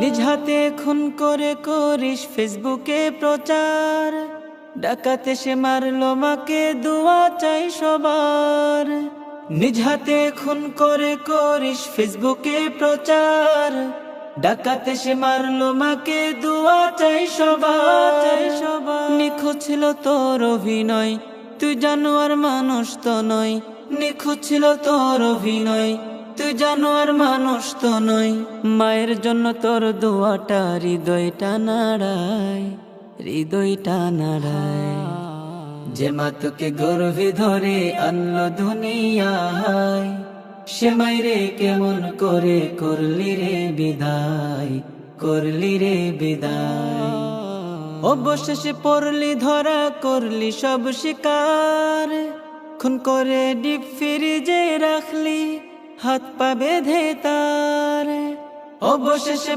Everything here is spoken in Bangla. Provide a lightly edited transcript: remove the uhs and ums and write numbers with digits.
নিজ হাতে খুন করে করিস ফেসবুকে প্রচার, ডাকাতে সে মারলো মাকে, দোয়া চাই সবার। নিজ হাতে খুন করে করিস ফেসবুকে প্রচার, ডাকাতে সে মারলো মাকে, দোয়া চাই সবার। নিখোঁজ ছিল তোর অভিনয়, তুই জানোয়ার মানুষ তো নয়। নিখোঁজ ছিল তোর অভিনয়, তুই জানোয়ার মানুষ তো নয়। মায়ের জন্য তোর দোয়াটা হৃদয়টা নাড়ায়, হৃদয়টা নাড়ায়। যে মা তোকে গর্ভে ধরে আনলো দুনিয়ায়, সে মাইরে কেমন করে করলি রে বিদায়, করলি রে বিদায়। অবশেষে পড়লি ধরা, করলি সব শিকার, খুন করে ডিপ ফ্রিজে রাখলি, হাত পা বেঁধে তার। অবশেষে